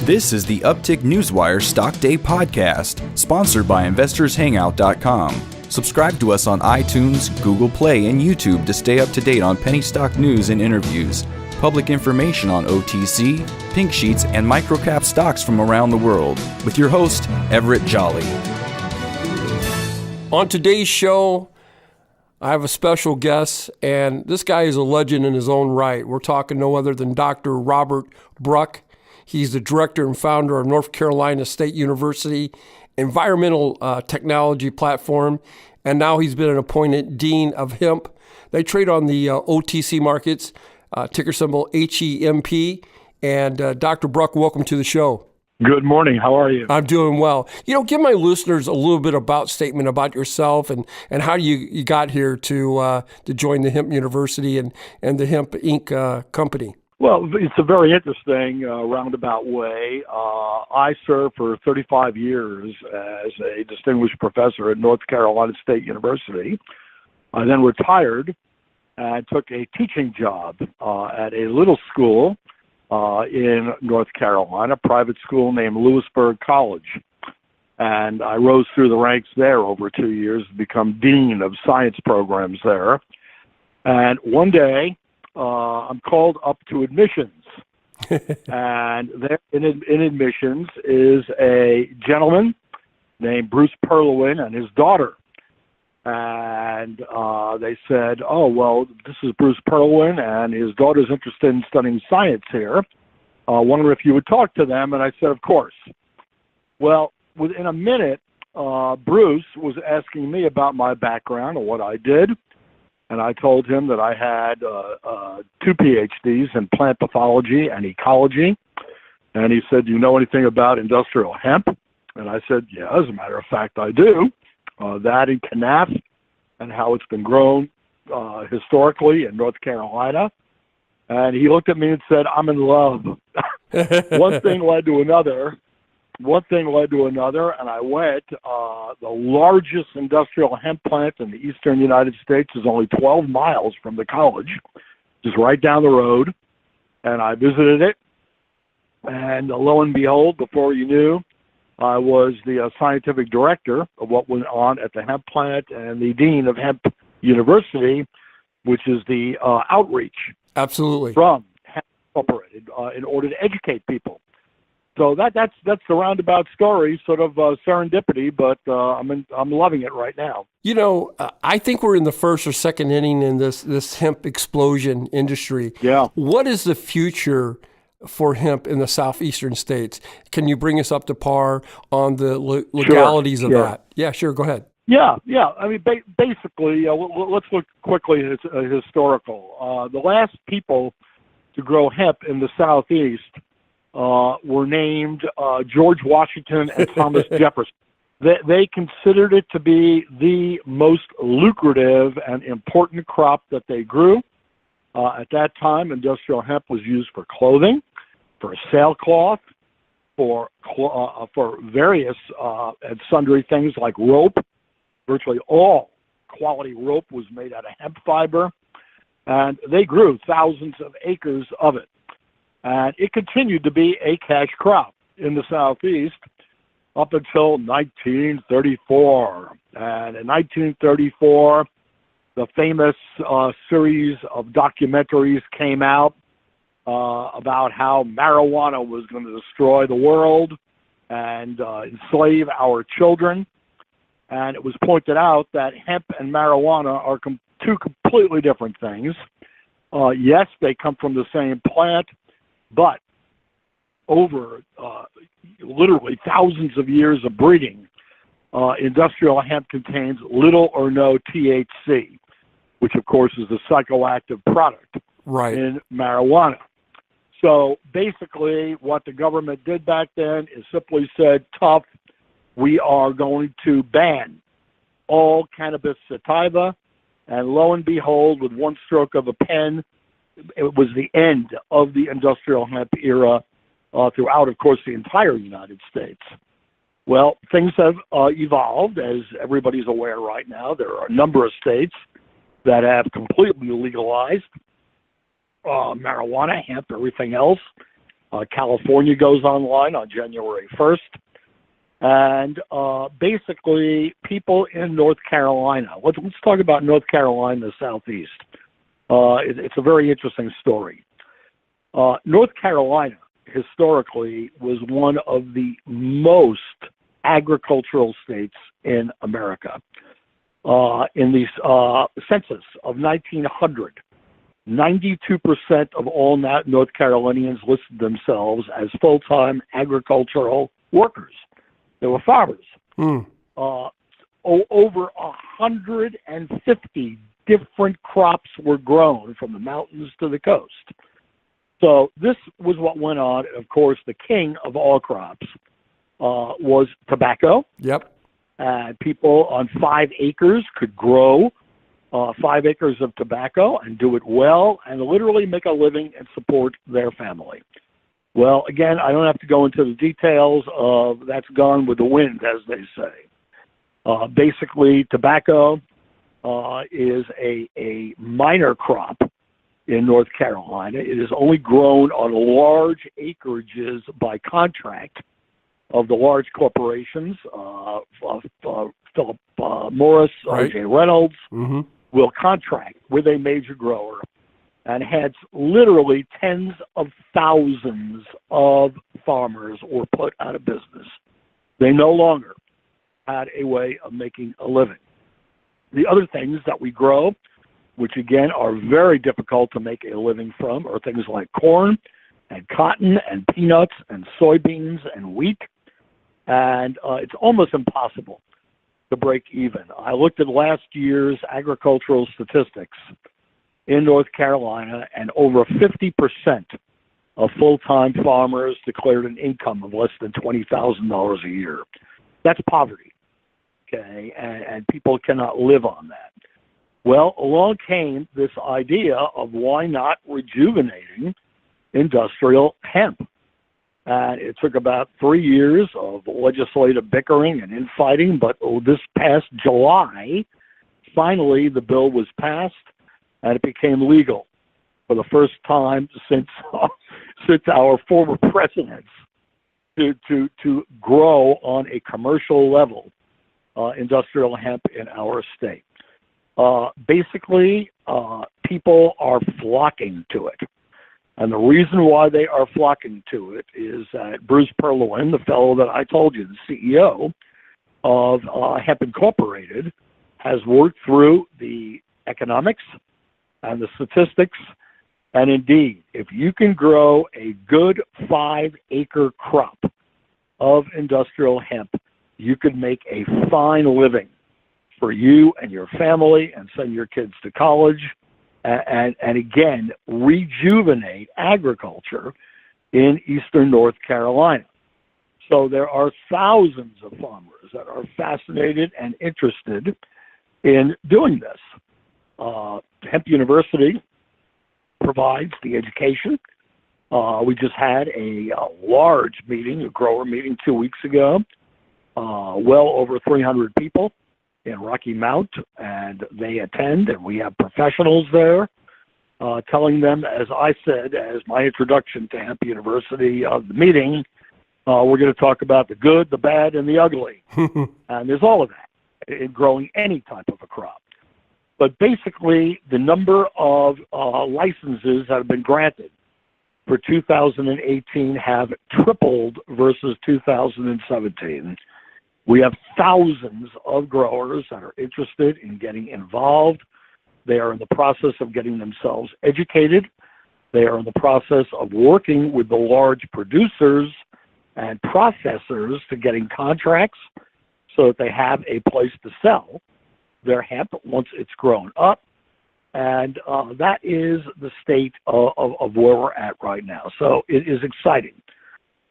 This is the Uptick Newswire Stock Day podcast, sponsored by InvestorsHangout.com. Subscribe to us on iTunes, Google Play, and YouTube to stay up to date on penny stock news and interviews, public information on OTC, pink sheets, and microcap stocks from around the world, with your host, Everett Jolly. On today's show, I have a special guest, and this guy is a legend in his own right. We're talking no other than Dr. Robert Bruck. He's the director and founder of North Carolina State University Environmental Technology Platform, and now he's been an appointed Dean of Hemp. They trade on the OTC markets, ticker symbol HEMP. And Dr. Bruck, welcome to the show. Good morning. How are you? I'm doing well. Give my listeners a little bit statement about yourself and how you got here to join the Hemp University and the Hemp Inc. company. Well, it's a very interesting roundabout way. I served for 35 years as a distinguished professor at North Carolina State University. I then retired and took a teaching job at a little school in North Carolina, a private school named Lewisburg College. And I rose through the ranks there over 2 years to become Dean of Science Programs there. And one day, I'm called up to admissions. And there in admissions is a gentleman named Bruce Perlwin and his daughter. And they said, oh, well, this is Bruce Perlwin, and his daughter's interested in studying science here. Wonder if you would talk to them. And I said, of course. Well, within a minute, Bruce was asking me about my background and what I did. And I told him that I had 2 PhDs in plant pathology and ecology. And he said, do you know anything about industrial hemp? And I said, yeah, as a matter of fact, I do. That in Canaf and how it's been grown historically in North Carolina. And he looked at me and said, I'm in love. One thing led to another, and I went. The largest industrial hemp plant in the Eastern United States is only 12 miles from the college, just right down the road. And I visited it. And lo and behold, before you knew, I was the scientific director of what went on at the hemp plant and the Dean of Hemp University, which is the outreach. Absolutely. From Hemp Incorporated in order to educate people. So that's the roundabout story, sort of serendipity, but I'm loving it right now. I think we're in the first or second inning in this hemp explosion industry. Yeah. What is the future for hemp in the southeastern states? Can you bring us up to par on the legalities of that? Yeah, sure. Go ahead. Yeah. I mean, basically, let's look quickly at historical. The last people to grow hemp in the southeast were named George Washington and Thomas Jefferson. They considered it to be the most lucrative and important crop that they grew. At that time, industrial hemp was used for clothing, for sailcloth, for various and sundry things like rope. Virtually all quality rope was made out of hemp fiber, and they grew thousands of acres of it. And it continued to be a cash crop in the Southeast up until 1934. And in 1934, the famous series of documentaries came out about how marijuana was going to destroy the world and enslave our children. And it was pointed out that hemp and marijuana are two completely different things. Yes, they come from the same plant, but over literally thousands of years of breeding, industrial hemp contains little or no THC, which of course is the psychoactive product in marijuana. So basically what the government did back then is simply said, tough, we are going to ban all cannabis sativa, and lo and behold, with one stroke of a pen, it was the end of the industrial hemp era throughout, of course, the entire United States. Well, things have evolved, as everybody's aware right now. There are a number of states that have completely legalized marijuana, hemp, everything else. California goes online on January 1st. And basically, people in North Carolina. Let's talk about North Carolina, the Southeast. It's a very interesting story. North Carolina, historically, was one of the most agricultural states in America. In the census of 1900, 92% of all North Carolinians listed themselves as full-time agricultural workers. They were farmers. Over 150 different crops were grown from the mountains to the coast. So this was what went on. Of course, the king of all crops was tobacco. Yep. And people on 5 acres could grow 5 acres of tobacco and do it well and literally make a living and support their family. Well, again, I don't have to go into the details of that's gone with the wind, as they say. Basically, tobacco is a minor crop in North Carolina. It is only grown on large acreages by contract of the large corporations. Philip Morris, right. R.J. Reynolds will contract with a major grower, and hence literally tens of thousands of farmers were put out of business. They no longer had a way of making a living. The other things that we grow, which again are very difficult to make a living from, are things like corn and cotton and peanuts and soybeans and wheat. And it's almost impossible to break even. I looked at last year's agricultural statistics in North Carolina, and over 50% of full-time farmers declared an income of less than $20,000 a year. That's poverty, okay? And people cannot live on that. Well, along came this idea of why not rejuvenating industrial hemp. And it took about 3 years of legislative bickering and infighting, but this past July, finally the bill was passed and it became legal for the first time since our former presidents to grow on a commercial level industrial hemp in our state. Basically, people are flocking to it. And the reason why they are flocking to it is that Bruce Perloin, the fellow that I told you, the CEO of Hemp Incorporated, has worked through the economics and the statistics. And indeed, if you can grow a good 5-acre crop of industrial hemp, you could make a fine living for you and your family and send your kids to college. And again, rejuvenate agriculture in eastern North Carolina. So there are thousands of farmers that are fascinated and interested in doing this. Hemp University provides the education. We just had a large meeting, a grower meeting 2 weeks ago, well over 300 people in Rocky Mount, and they attend, and we have professionals there telling them, as I said, as my introduction to Hemp University of the meeting, we're going to talk about the good, the bad, and the ugly. And there's all of that in growing any type of a crop. But basically, the number of licenses that have been granted for 2018 have tripled versus 2017. We have thousands of growers that are interested in getting involved. They are in the process of getting themselves educated. They are in the process of working with the large producers and processors to getting contracts so that they have a place to sell their hemp once it's grown up. And that is the state of where we're at right now. So it is exciting.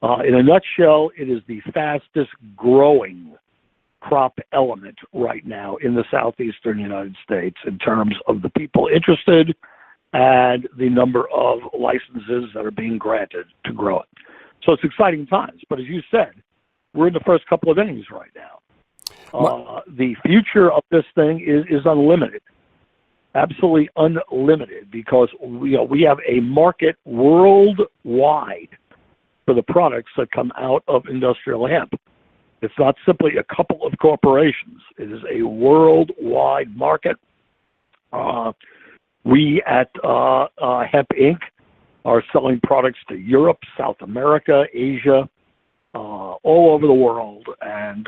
In a nutshell, it is the fastest growing crop element right now in the Southeastern United States in terms of the people interested and the number of licenses that are being granted to grow it. So it's exciting times. But as you said, we're in the first couple of innings right now. The future of this thing is unlimited, absolutely unlimited, because we have a market worldwide for the products that come out of industrial hemp. It's not simply a couple of corporations. It is a worldwide market. We at Hemp Inc. are selling products to Europe, South America, Asia, all over the world, and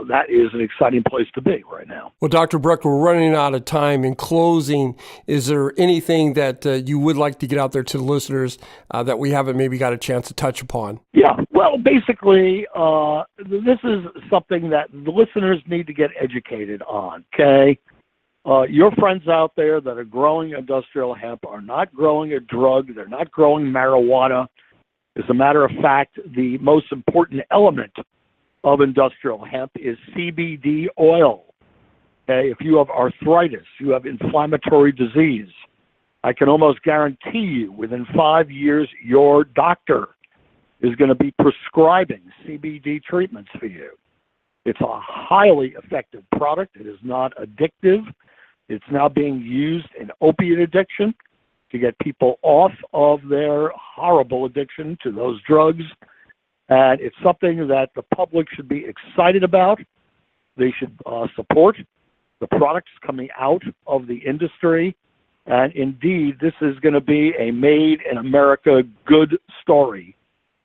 that is an exciting place to be right now. Well, Dr. Bruck, we're running out of time. In closing, is there anything that you would like to get out there to the listeners that we haven't maybe got a chance to touch upon? Yeah, well, basically, this is something that the listeners need to get educated on, okay? Your friends out there that are growing industrial hemp are not growing a drug. They're not growing marijuana. As a matter of fact, the most important element of industrial hemp is CBD oil. Okay? If you have arthritis, you have inflammatory disease, I can almost guarantee you within 5 years, your doctor is going to be prescribing CBD treatments for you. It's a highly effective product. It is not addictive. It's now being used in opiate addiction to get people off of their horrible addiction to those drugs. And it's something that the public should be excited about. They should support the products coming out of the industry. And indeed, this is going to be a made in America good story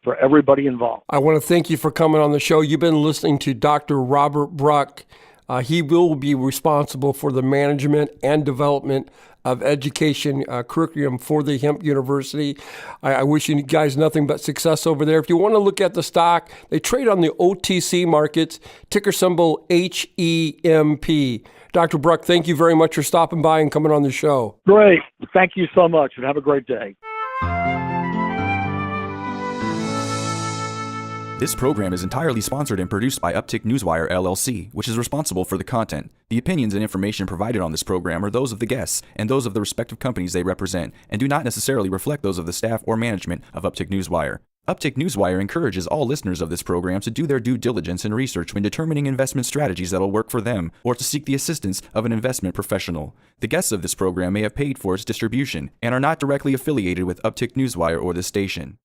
for everybody involved. I want to thank you for coming on the show. You've been listening to Dr. Robert Bruck. He will be responsible for the management and development of education curriculum for the Hemp University. I wish you guys nothing but success over there. If you want to look at the stock, they trade on the OTC markets, ticker symbol HEMP. Dr. Bruck, thank you very much for stopping by and coming on the show. Great. Thank you so much, and have a great day. This program is entirely sponsored and produced by Uptick Newswire, LLC, which is responsible for the content. The opinions and information provided on this program are those of the guests and those of the respective companies they represent, and do not necessarily reflect those of the staff or management of Uptick Newswire. Uptick Newswire encourages all listeners of this program to do their due diligence and research when determining investment strategies that will work for them, or to seek the assistance of an investment professional. The guests of this program may have paid for its distribution and are not directly affiliated with Uptick Newswire or this station.